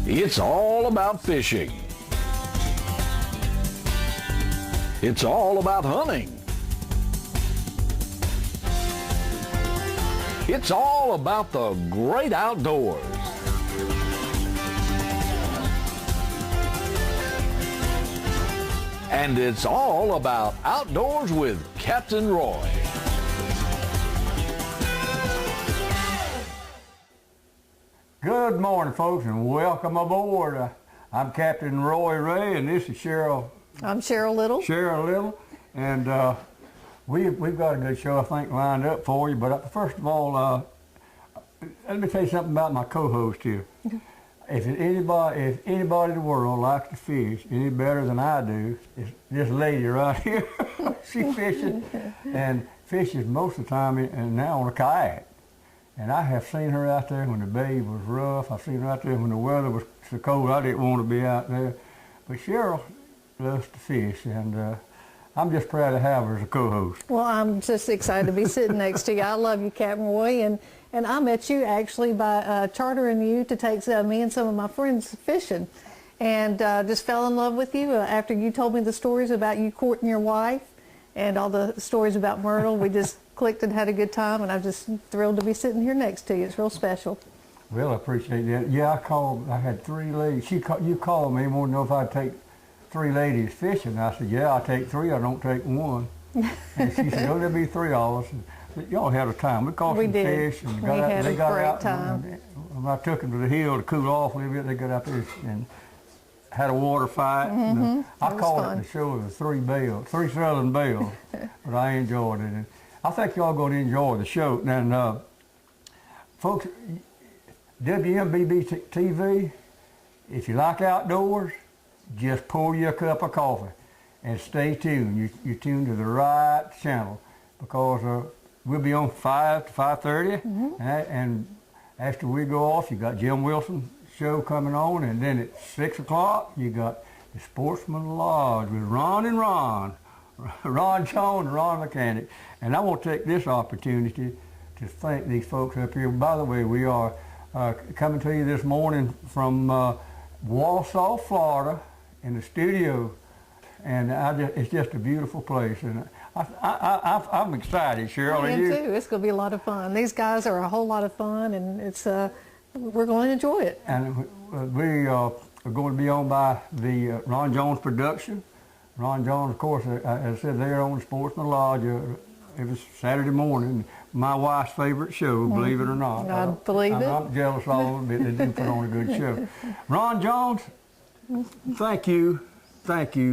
It's all about fishing. It's all about hunting. It's all about the great outdoors. And it's all about Outdoors with Captain Roy. Good morning, folks, and welcome aboard. I'm Captain Roy Ray, and this is Cheryl. I'm Cheryl Little. Cheryl Little, and we've got a good show, I think, lined up for you. But first of all, let me tell you something about my co-host here. If anybody in the world likes to fish any better than I do, it's this lady right here. She fishes and fishes most of the time, and now on a kayak. And I have seen her out there when the bay was rough. I've seen her out there when the weather was so cold I didn't want to be out there. But Cheryl loves to fish, and I'm just proud to have her as a co-host. Well, I'm just excited to be sitting next to you. I love you, Captain Roy, and I met you actually by chartering you to take me and some of my friends fishing, and just fell in love with you after you told me the stories about you courting your wife and all the stories about Myrtle. We just clicked and had a good time, and I'm just thrilled to be sitting here next to you. It's real special. Well, I appreciate that. Yeah, I had 3 ladies. You called me and wanted to know if I'd take 3 ladies fishing. I said, yeah, I'll take 3. I don't take 1. And she said, oh, there'll be $3. And y'all had a time. We caught some fish. And we had a great time. When I took them to the hill to cool off a little bit, they got out there and had a water fight. Mm-hmm. And, I called fun. it the show of the 3 Southern Bells, but I enjoyed it. And I think y'all going to enjoy the show. And folks, WMBB TV, if you like outdoors, just pour you a cup of coffee and stay tuned. You're tuned to the right channel, because we'll be on 5 to 5:30, and after we go off, you got Jim Wilson's show coming on, and then at 6 o'clock, you got the Sportsman Lodge with Ron Jones and Ron Mechanic. And I want to take this opportunity to thank these folks up here. By the way, we are coming to you this morning from Warsaw, Florida, in the studio, and it's just a beautiful place, and I'm excited, Cheryl. I am too. It's going to be a lot of fun. These guys are a whole lot of fun, and it's we're going to enjoy it. And we are going to be on by the Ron Jones production. Ron Jones, of course, as I said, they're on Sportsman Lodge every Saturday morning. My wife's favorite show, believe it or not. I believe it. I'm jealous all of it. They do put on a good show. Ron Jones, thank you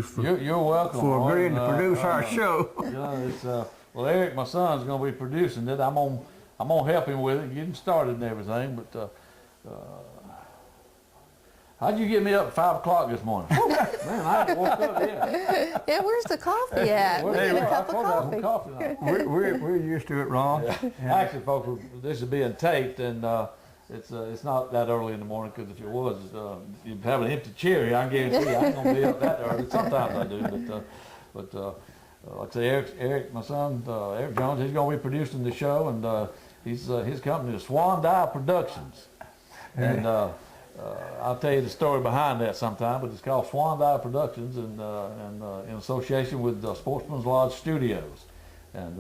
for You're welcome. for agreeing to produce our show. It's, well, Eric, my son's going to be producing it. I'm gonna help him with it, getting started and everything. But how'd you get me up at 5 o'clock this morning? Man, I haven't woke up yet. Yeah, where's the coffee at? We need a cup of coffee. We're used to it, Ron. Yeah. Yeah. Actually, folks, this is being taped, and it's not that early in the morning, because if it was, you'd have an empty chair here. I guarantee you I ain't gonna be up that early. Sometimes I do, but like I say, Eric, my son, Eric Jones, he's gonna be producing the show, and his company is Swan Dive Productions, and I'll tell you the story behind that sometime. But it's called Swan Dive Productions, and in association with Sportsman's Lodge Studios, and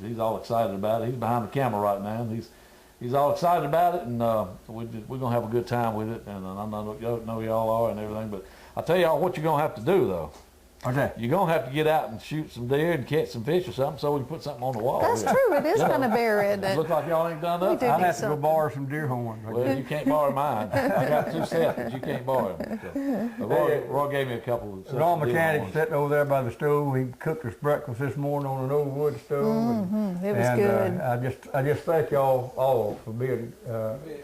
he's all excited about it. He's behind the camera right now, and he's all excited about it, and we're gonna have a good time with it. And I know y'all are and everything, but I tell y'all what you're gonna have to do though. Okay. You're gonna have to get out and shoot some deer and catch some fish or something, so we can put something on the wall. That's true. It is kind of bare, isn't It it? looks like y'all ain't done nothing. I'd have to go borrow some deer horns. Well, you can't borrow mine. I got 2 sets, but you can't borrow them. So, Roy gave me a couple of sets. Ron of deer Mechanic horns. sitting over there by the stove. He cooked us breakfast this morning on an old wood stove. It was good. I just thank y'all all for being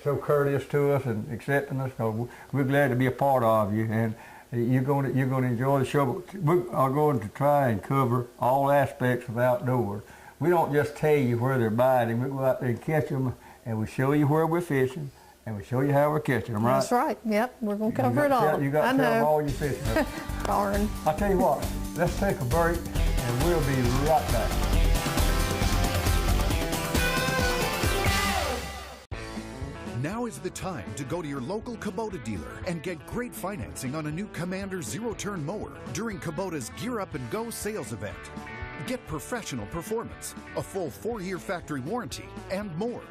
so courteous to us and accepting us. 'Cause we're glad to be a part of you, and you're going to enjoy the show. But we are going to try and cover all aspects of outdoors. We don't just tell you where they're biting. We go out there and catch them, and we show you where we're fishing, and we show you how we're catching them. Right? That's right. Yep, we're going to cover it all. You got I to tell them know. all your fishing. Darn. I'll tell you what. Let's take a break, and we'll be right back. Now Now is the time to go to your local Kubota dealer and get great financing on a new Commander zero-turn mower during Kubota's Gear Up and Go sales event. Get professional performance, a full 4-year factory warranty, and more.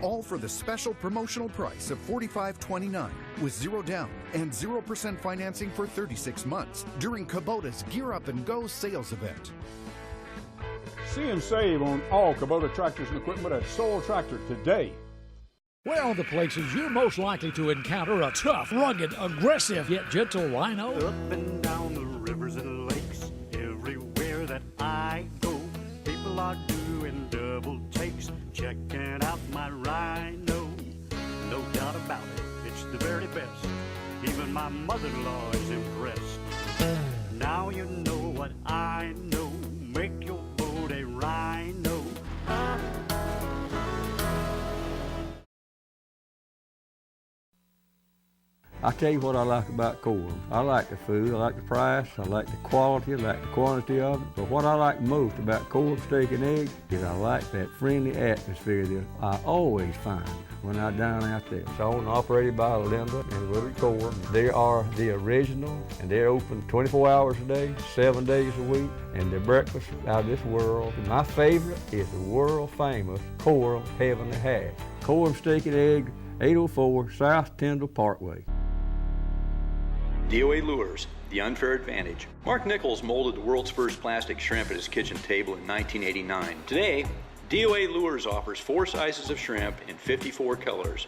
All for the special promotional price of $45.29 with 0 down and 0% financing for 36 months during Kubota's Gear Up and Go sales event. See and save on all Kubota tractors and equipment at Soul Tractor today. Where are the places you're most likely to encounter a tough, rugged, aggressive, yet gentle rhino? Up and down the rivers and lakes, everywhere that I go, people are doing double takes, checking out my rhino. No doubt about it, it's the very best. Even my mother-in-law is impressed. Now you know what I know. Make your boat a rhino. I tell you what I like about Coram. I like the food, I like the price, I like the quality, I like the quantity of it. But what I like most about Coram steak and eggs is I like that friendly atmosphere that I always find when I'm down out there. It's owned and operated by Linda and Willie Coram. They are the original, and they're open 24 hours a day, 7 days a week, and their breakfast out of this world. And my favorite is the world famous Coram Heavenly Hash. Coram Steak and Egg, 804 South Tyndall Parkway. DOA Lures, the unfair advantage. Mark Nichols molded the world's first plastic shrimp at his kitchen table in 1989. Today, DOA Lures offers 4 sizes of shrimp in 54 colors,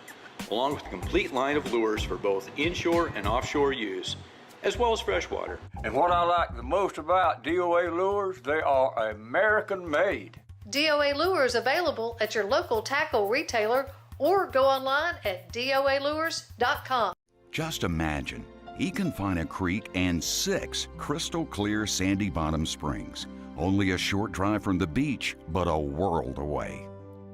along with a complete line of lures for both inshore and offshore use, as well as freshwater. And what I like the most about DOA Lures, they are American made. DOA Lures available at your local tackle retailer or go online at doalures.com. Just imagine Econfina Creek and 6 crystal clear sandy bottom springs. Only a short drive from the beach, but a world away.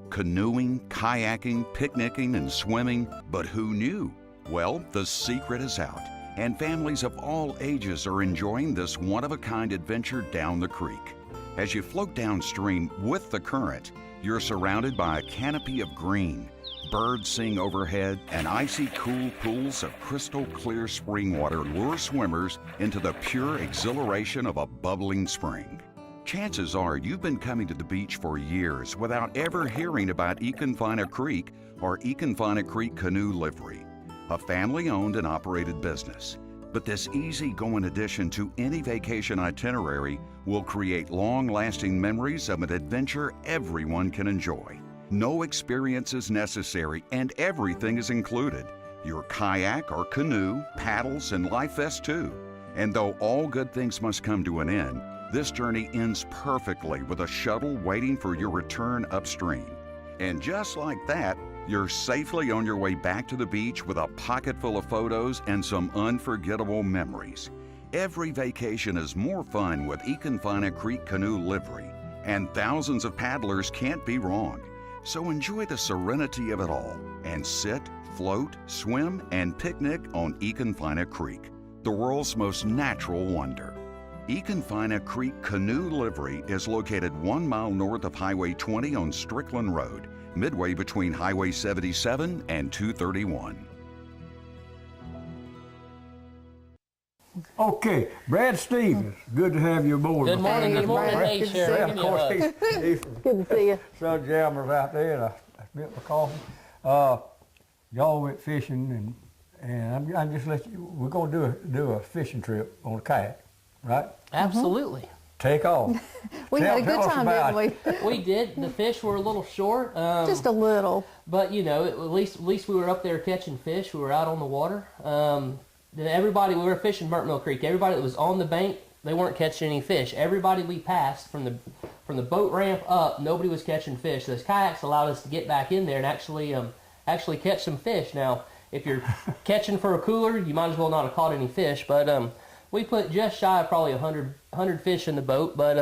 Canoeing, kayaking, picnicking, and swimming, but who knew? Well, the secret is out, and families of all ages are enjoying this one-of-a-kind adventure down the creek. As you float downstream with the current, you're surrounded by a canopy of green. Birds sing overhead, and icy cool pools of crystal clear spring water lure swimmers into the pure exhilaration of a bubbling spring. Chances are you've been coming to the beach for years without ever hearing about Econfina Creek or Econfina Creek Canoe Livery, a family-owned and operated business. But this easy-going addition to any vacation itinerary will create long-lasting memories of an adventure everyone can enjoy. No experience is necessary, and everything is included. Your kayak or canoe, paddles, and life vest too. And though all good things must come to an end, this journey ends perfectly with a shuttle waiting for your return upstream. And just like that, you're safely on your way back to the beach with a pocket full of photos and some unforgettable memories. Every vacation is more fun with Econfina Creek Canoe Livery, and thousands of paddlers can't be wrong. So enjoy the serenity of it all and sit, float, swim, and picnic on Econfina Creek, the world's most natural wonder. Econfina Creek Canoe Livery is located 1 mile north of Highway 20 on Strickland Road, midway between Highway 77 and 231. Okay, Brad Stevens, good to have you aboard. Good morning, good morning. Hey, Sherry. Of course, he's Good to see you. Sun jammers out there, and I spit my coffee. Y'all went fishing, and I'm just let you. We're gonna do a fishing trip on a kayak, right? Absolutely. Take off. We had a good time, didn't we? We did. The fish were a little short. Just a little. But you know, at least we were up there catching fish. We were out on the water. Everybody, we were fishing Burnt Mill Creek. Everybody that was on the bank, they weren't catching any fish. Everybody we passed from the boat ramp up, nobody was catching fish. Those kayaks allowed us to get back in there and actually catch some fish. Now, if you're catching for a cooler, you might as well not have caught any fish. But we put just shy of probably 100 fish in the boat. But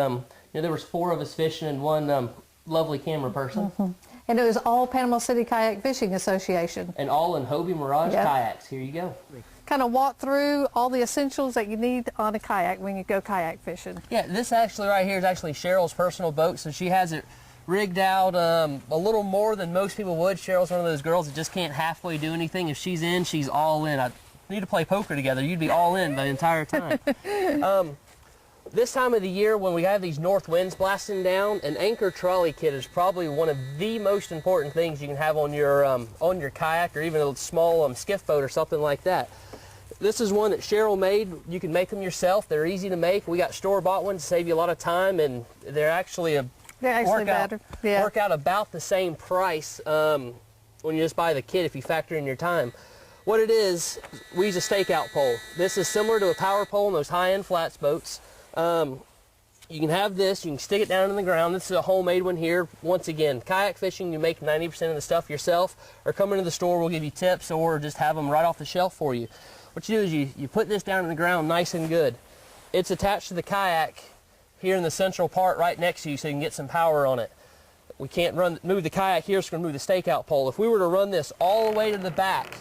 there was 4 of us fishing and one lovely camera person. Mm-hmm. And it was all Panama City Kayak Fishing Association. And all in Hobie Mirage kayaks. Here you go. Kind of walk through all the essentials that you need on a kayak when you go kayak fishing. Yeah, this actually right here is actually Cheryl's personal boat, so she has it rigged out a little more than most people would. Cheryl's one of those girls that just can't halfway do anything. If she's in, she's all in. I need to play poker together. You'd be all in the entire time. This time of the year when we have these north winds blasting down, an anchor trolley kit is probably one of the most important things you can have on your kayak, or even a small skiff boat or something like that. This is one that Cheryl made. You can make them yourself. They're easy to make. We got store-bought ones to save you a lot of time, and they're actually better. Yeah. Work out about the same price when you just buy the kit if you factor in your time. What it is, we use a stakeout pole. This is similar to a power pole in those high-end flats boats. You can have this, you can stick it down in the ground. This is a homemade one here. Once again, kayak fishing, you make 90% of the stuff yourself, or come into the store, we'll give you tips, or just have them right off the shelf for you. What you do is you put this down in the ground nice and good. It's attached to the kayak here in the central part right next to you so you can get some power on it. We can't move the kayak here, so we're going to move the stakeout pole. If we were to run this all the way to the back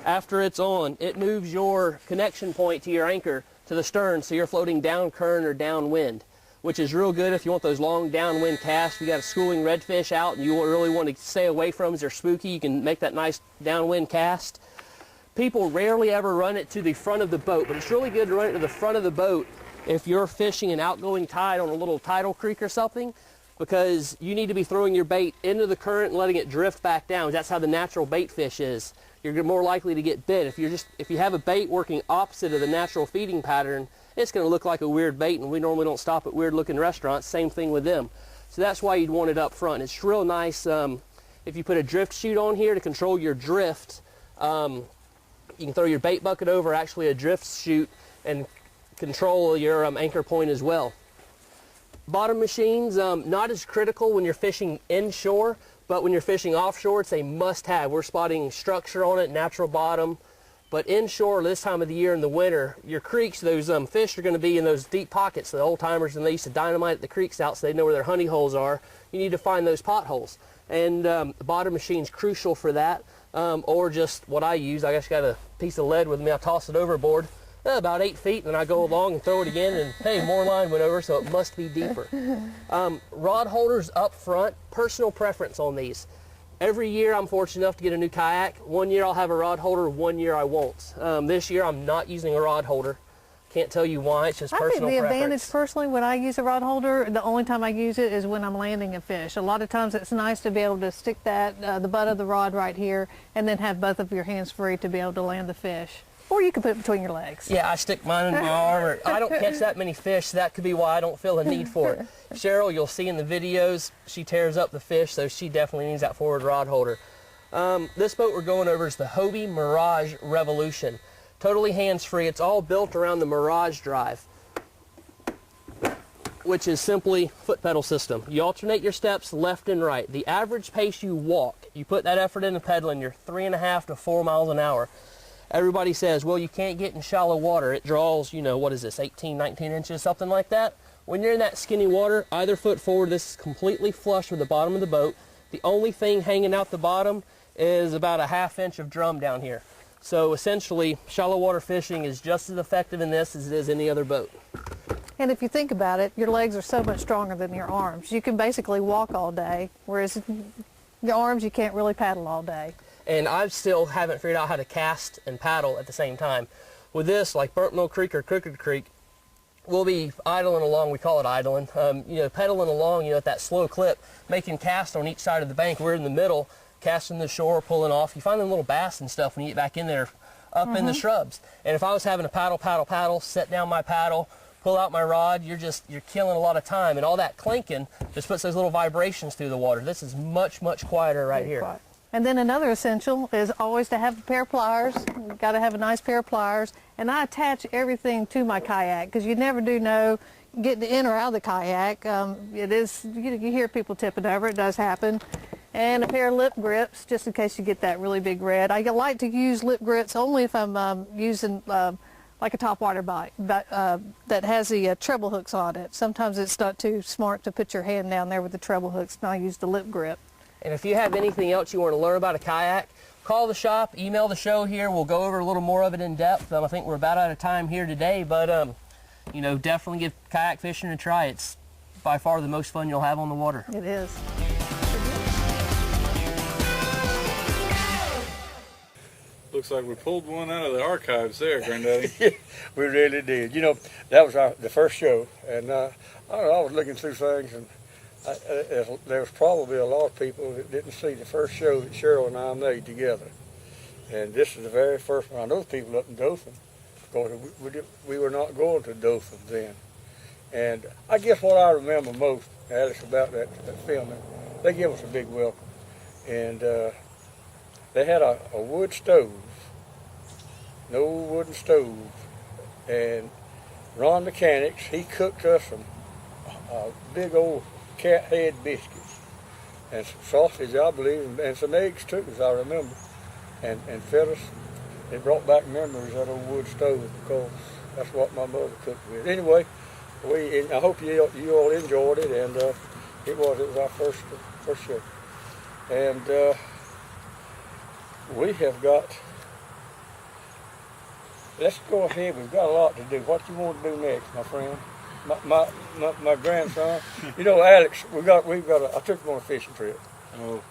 after it's on, it moves your connection point to your anchor to the stern, so you're floating down current or downwind, which is real good if you want those long downwind casts. If you got a schooling redfish out and you really want to stay away from them, they're spooky, you can make that nice downwind cast. People rarely ever run it to the front of the boat, but it's really good to run it to the front of the boat if you're fishing an outgoing tide on a little tidal creek or something, because you need to be throwing your bait into the current and letting it drift back down. That's how the natural bait fish is. You're more likely to get bit. If you have a bait working opposite of the natural feeding pattern, it's going to look like a weird bait, and we normally don't stop at weird looking restaurants. Same thing with them. So that's why you'd want it up front. It's real nice if you put a drift chute on here to control your drift. You can throw your bait bucket over actually a drift chute and control your anchor point as well. Bottom machines, not as critical when you're fishing inshore, but when you're fishing offshore, it's a must-have. We're spotting structure on it, natural bottom. But inshore, this time of the year in the winter, your creeks, those fish are going to be in those deep pockets. The old timers, and they used to dynamite the creeks out so they know where their honey holes are. You need to find those potholes. And the bottom machine's crucial for that. Or just what I use, I just got a piece of lead with me. I toss it overboard about 8 feet, and I go along and throw it again, and hey, more line went over, so it must be deeper. Rod holders up front, personal preference on these. Every year I'm fortunate enough to get a new kayak. One year I'll have a rod holder, one year I won't. This year I'm not using a rod holder. Can't tell you why, it's just personal preference. I think the advantage personally when I use a rod holder, the only time I use it is when I'm landing a fish. A lot of times it's nice to be able to stick the butt of the rod right here and then have both of your hands free to be able to land the fish. Or you can put it between your legs. Yeah, I stick mine in my arm. I don't catch that many fish, so that could be why I don't feel a need for it. Cheryl, you'll see in the videos, she tears up the fish, so she definitely needs that forward rod holder. This boat we're going over is the Hobie Mirage Revolution. Totally hands-free. It's all built around the Mirage drive, which is simply foot pedal system. You alternate your steps left and right. The average pace you walk, you put that effort into pedaling, you're 3.5 to 4 miles an hour. Everybody says, well, you can't get in shallow water. It draws, you know, what is this, 18, 19 inches, something like that. When you're in that skinny water, either foot forward, this is completely flush with the bottom of the boat. The only thing hanging out the bottom is about a 1/2 inch of drum down here. So essentially, shallow water fishing is just as effective in this as it is any other boat. And if you think about it, your legs are so much stronger than your arms. You can basically walk all day, whereas your arms, you can't really paddle all day. And I still haven't figured out how to cast and paddle at the same time. With this, like Burnt Mill Creek or Crooked Creek, we'll be idling along, we call it idling, pedaling along, at that slow clip, making casts on each side of the bank. We're in the middle, casting the shore, pulling off. You find them little bass and stuff when you get back in there, up in the shrubs. And if I was having to paddle, set down my paddle, pull out my rod, you're killing a lot of time. And all that clinking just puts those little vibrations through the water. This is much, much quieter right here. Quiet. And then another essential is always to have a pair of pliers. You've got to have a nice pair of pliers. And I attach everything to my kayak because you never do know getting in or out of the kayak. You hear people tipping over. It does happen. And a pair of lip grips just in case you get that really big red. I like to use lip grips only if I'm using like a topwater bite that has the treble hooks on it. Sometimes it's not too smart to put your hand down there with the treble hooks, and I use the lip grip. And if you have anything else you want to learn about a kayak, call the shop, email the show here. We'll go over a little more of it in depth. I think we're about out of time here today, but definitely give kayak fishing a try. It's by far the most fun you'll have on the water. It is. Looks like we pulled one out of the archives there, Granddaddy. Yeah, we really did. You know, that was the first show, and I don't know, I was looking through things, and there was probably a lot of people that didn't see the first show that Cheryl and I made together. And this is the very first one. I know people up in Dothan, because we were not going to Dothan then. And I guess what I remember most, Alex, about that filming, they gave us a big welcome. And they had a wood stove, no wooden stove. And Ron Mechanics, he cooked us some big old cat head biscuits and some sausage, I believe, and some eggs too, as I remember. And fed us. It brought back memories of that old wood stove, because that's what my mother cooked with. Anyway, I hope you all enjoyed it, and it was our first show. And we have got, let's go ahead, we've got a lot to do. What you want to do next, my friend? My grandson. You know, Alex, I took him on a fishing trip. Oh.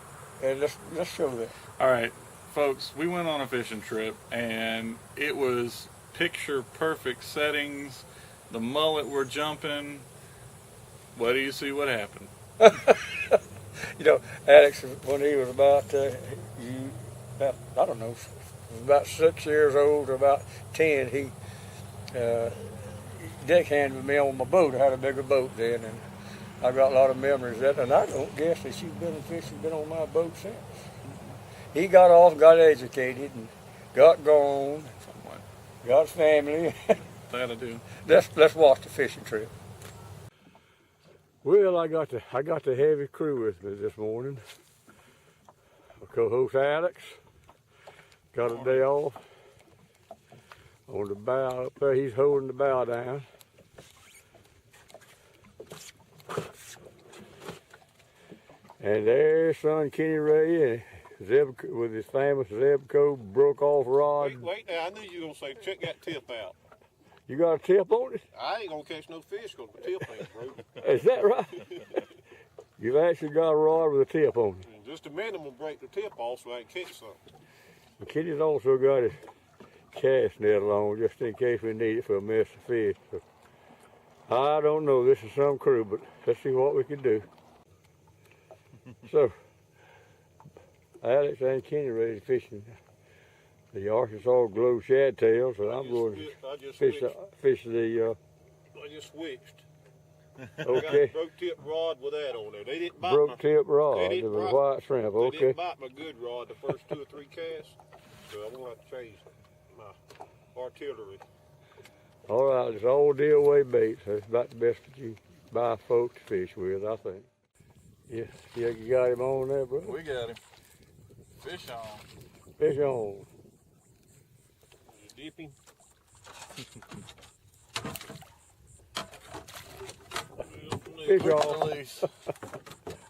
And let's show that. All right, folks, we went on a fishing trip, and it was picture perfect settings. The mullet were jumping. What do you see what happened? You know, Alex, when he was about I don't know, about 6 years old or about 10, he deckhanded me on my boat. I had a bigger boat then, and I got a lot of memories of that. And I don't guess that you've been fishing, been on my boat since. He got off, got educated, and got gone, got a family. That I do. Let's watch the fishing trip. Well, I got the heavy crew with me this morning. My co-host Alex got a day off. On the bow up there, he's holding the bow down. And there's son Kenny Ray with his famous Zebco broke off rod. Wait now, I knew you were going to say, check that tip out. You got a tip on it? I ain't going to catch no fish because the tip ain't broke. Is that right? You've actually got a rod with a tip on it. Just a minute, I'm going to break the tip off so I can catch something. And Kenny's also got his cast net along just in case we need it for a mess of fish. So, I don't know, this is some crew, but let's see what we can do. So, Alex and Kenny ready fishing the Arkansas Glow shad tails, and I'm going to fish the. I just switched. Okay. Got a broke tip rod with that on there. They didn't bite broke tip rod. It was white shrimp. Okay. They didn't bite my good rod the first 2 or 3 casts, so I'm gonna have to change my artillery. All right, it's all DOA bait, so it's about the best that you buy folks to fish with, I think. Yeah, you got him on there, bro? We got him. Fish on. Fish on. You dip him. Fish on.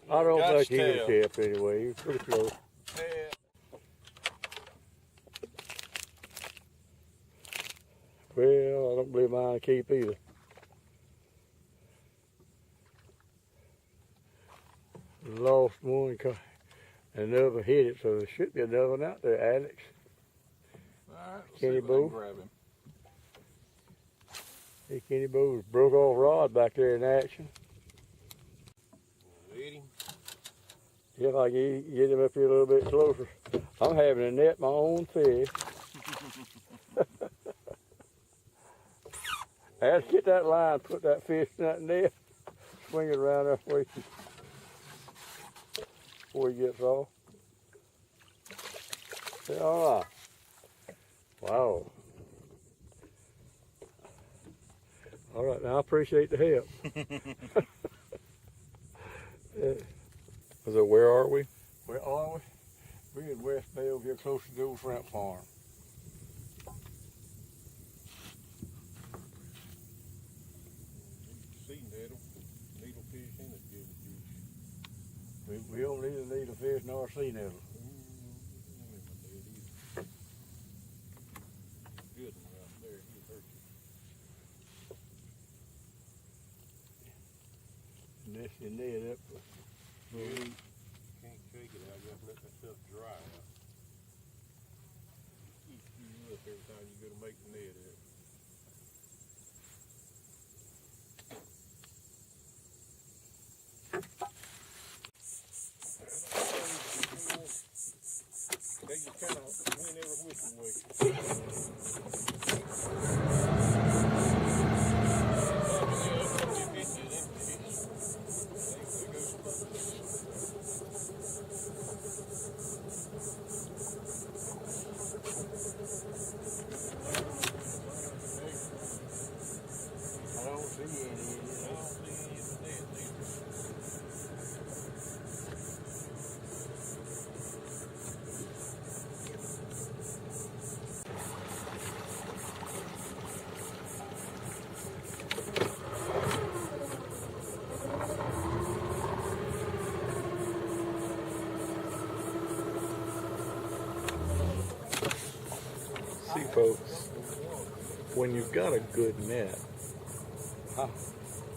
I don't think he was kept anyway. He was pretty close. Yeah. Well, I don't believe mine will keep either. Lost one and never hit it, so there should be another one out there, Alex. All right, Kenny Bo. Grab him. Hey, Kenny Bo's broke off rod back there in action. Hit him. Yeah, if I get him up here a little bit closer. I'm having to net my own fish. Alex, get that line, put that fish in that net, swing it around there before he gets off. Yeah, all right. Wow. All right, now I appreciate the help. Yeah. So where are we? Where are we? We're in West Bay over here close to the old shrimp farm. Needlefish and a good fish. We don't need a needlefish nor a sea nettle. Good one right there. He'll hurt every time you go to make the net up. They just kind of win every which way. I don't see any. I don't see any in the net either. See, folks, when you've got a good net,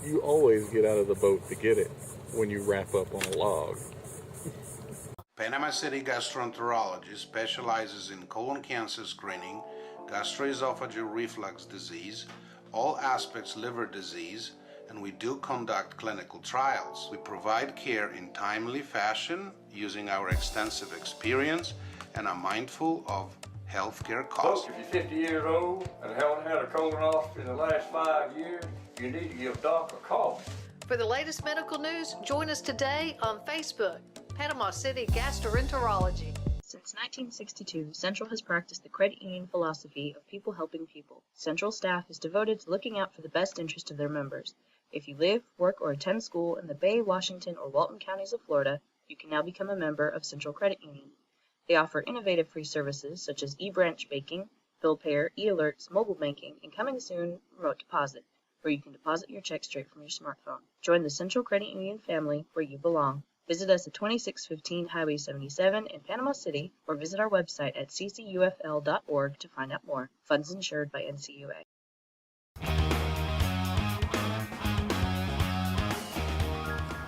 you always get out of the boat to get it when you wrap up on a log. Panama City gastroenterology specializes in colon cancer screening, gastroesophageal reflux disease, all aspects liver disease, and we do conduct clinical trials. We provide care in timely fashion using our extensive experience and are mindful of healthcare costs. Folks, if you're 50 years old and haven't had a colonoscopy in the last 5 years, you need to give Doc a call. For the latest medical news, join us today on Facebook, Panama City Gastroenterology. Since 1962, Central has practiced the credit union philosophy of people helping people. Central staff is devoted to looking out for the best interest of their members. If you live, work, or attend school in the Bay, Washington, or Walton counties of Florida, you can now become a member of Central Credit Union. They offer innovative free services such as e-branch banking, bill payer, e-alerts, mobile banking, and coming soon, remote deposit, where you can deposit your check straight from your smartphone. Join the Central Credit Union family where you belong. Visit us at 2615 Highway 77 in Panama City, or visit our website at ccufl.org to find out more. Funds insured by NCUA.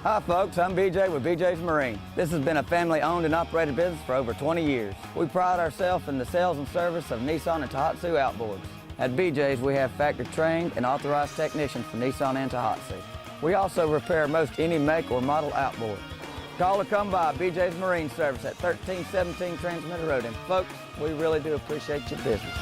Hi folks, I'm BJ with BJ's Marine. This has been a family-owned and operated business for over 20 years. We pride ourselves in the sales and service of Nissan and Tohatsu outboards. At BJ's, we have factory-trained and authorized technicians for Nissan and Tohatsu. We also repair most any make or model outboard. Call or come by BJ's Marine Service at 1317 Transmitter Road. And folks, we really do appreciate your business.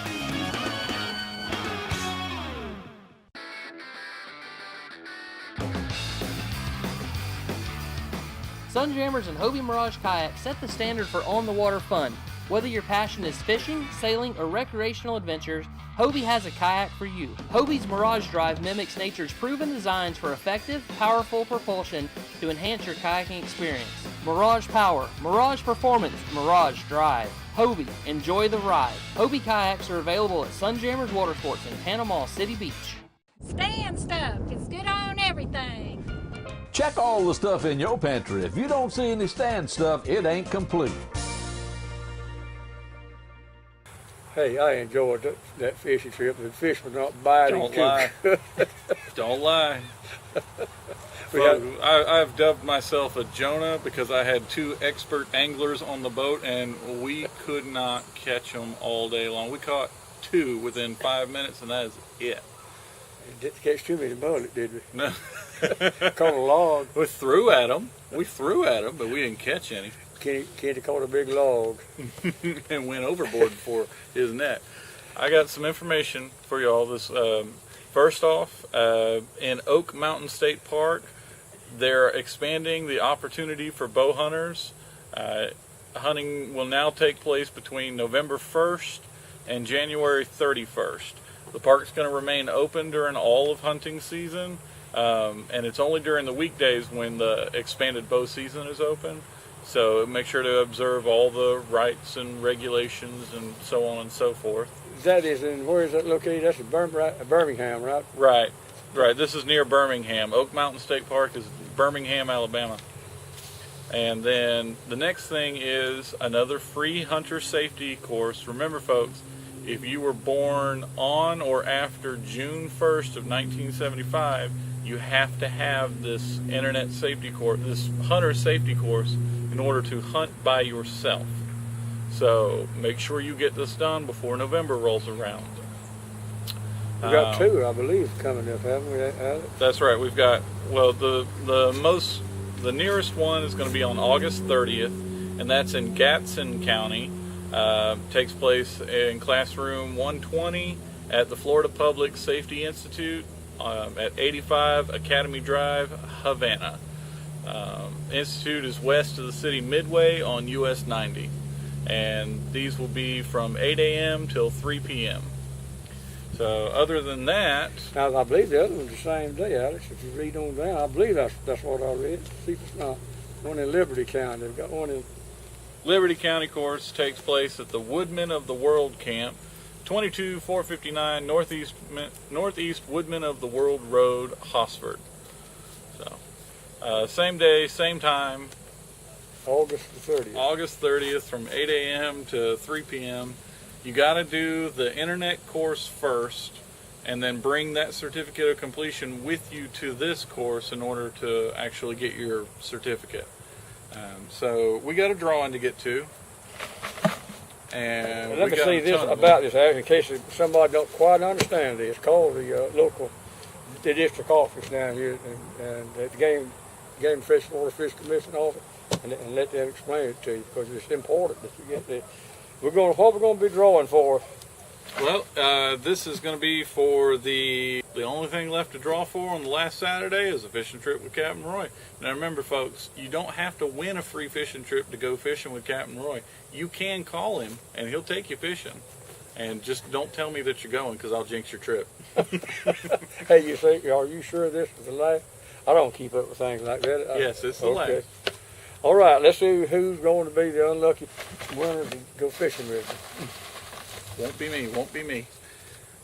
Sunjammers and Hobie Mirage Kayaks set the standard for on-the-water fun. Whether your passion is fishing, sailing, or recreational adventures, Hobie has a kayak for you. Hobie's Mirage Drive mimics nature's proven designs for effective, powerful propulsion to enhance your kayaking experience. Mirage Power, Mirage Performance, Mirage Drive. Hobie, enjoy the ride. Hobie kayaks are available at Sunjammers Water Sports in Panama City Beach. Stand stuff is good on everything. Check all the stuff in your pantry. If you don't see any stand stuff, it ain't complete. Hey, I enjoyed that fishing trip. The fish was not biting. Don't lie. Don't lie. I've dubbed myself a Jonah because I had 2 expert anglers on the boat and we could not catch them all day long. We caught 2 within 5 minutes and that is it. Didn't catch too many bullets, did we? No. Caught a log. We threw at them, but we didn't catch any. Kenny caught a big log. And went overboard for his net. I got some information for y'all. This first off, in Oak Mountain State Park, they're expanding the opportunity for bow hunters. Hunting will now take place between November 1st and January 31st. The park's going to remain open during all of hunting season, and it's only during the weekdays when the expanded bow season is open. So make sure to observe all the rights and regulations and so on and so forth. That is in, where is that located? That's in Birmingham, right? Right. This is near Birmingham. Oak Mountain State Park is Birmingham, Alabama. And then the next thing is another free hunter safety course. Remember, folks, if you were born on or after June 1st of 1975, you have to have this internet safety course, this hunter safety course, in order to hunt by yourself. So make sure you get this done before November rolls around. We got two, I believe, coming up, haven't we, Alex? That's right. We've got, well, the nearest one is going to be on August 30th, and that's in Gadsden County. Takes place in classroom 120 at the Florida Public Safety Institute at 85 Academy Drive, Havana. Institute is west of the city Midway on US 90, and these will be from 8 a.m. till 3 p.m. So other than that, now I believe the other one's the same day, Alex. If you read on down, I believe that's what I read. See if it's not one in Liberty County. They've got one in Liberty County course takes place at the Woodmen of the World Camp, 22459 Northeast Woodmen of the World Road, Hosford. So same day, same time. August the 30th. August 30th from 8 a.m. to 3 p.m. You got to do the internet course first, and then bring that certificate of completion with you to this course in order to actually get your certificate. So we got a drawing to get to. And let me say this about this, in case somebody don't quite understand this. Call the the district office down here and the Game and Fish and Water Fish Commission office, and let them explain it to you, because it's important that you get this. What we're going to be drawing for? Well, this is going to be for the only thing left to draw for on the last Saturday is a fishing trip with Captain Roy. Now remember, folks, you don't have to win a free fishing trip to go fishing with Captain Roy. You can call him and he'll take you fishing. And just don't tell me that you're going, because I'll jinx your trip. Hey, you say, are you sure this is the last? I don't keep up with things like that. Yes, it's the last. All right, let's see who's going to be the unlucky winner to go fishing with me. Won't be me, won't be me.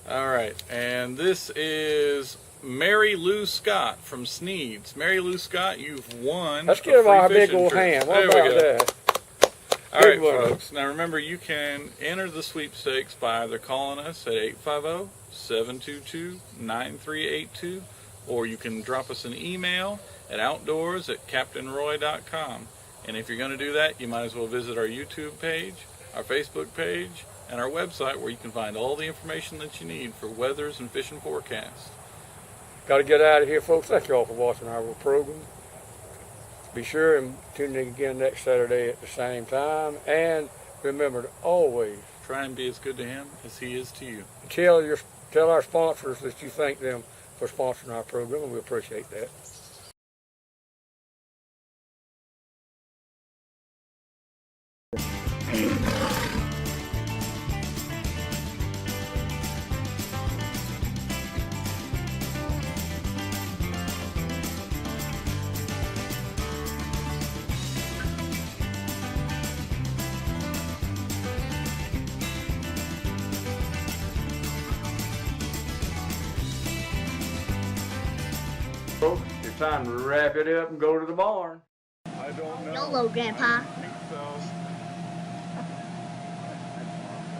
All right, and this is Mary Lou Scott from Sneed's. Mary Lou Scott, you've won. Let's give her our big old hand. What about that? All right, folks. Now remember, you can enter the sweepstakes by either calling us at 850-722-9382, or you can drop us an email at outdoors@captainroy.com. And if you're going to do that, you might as well visit our YouTube page, our Facebook page, and our website, where you can find all the information that you need for weathers and fishing forecasts. Got to get out of here, folks. Thank you all for watching our program. Be sure and tune in again next Saturday at the same time. And remember to always try and be as good to him as he is to you. Tell our sponsors that you thank them for sponsoring our program, and we appreciate that. It's time to wrap it up and go to the barn. I don't know. YOLO, Grandpa. I think so.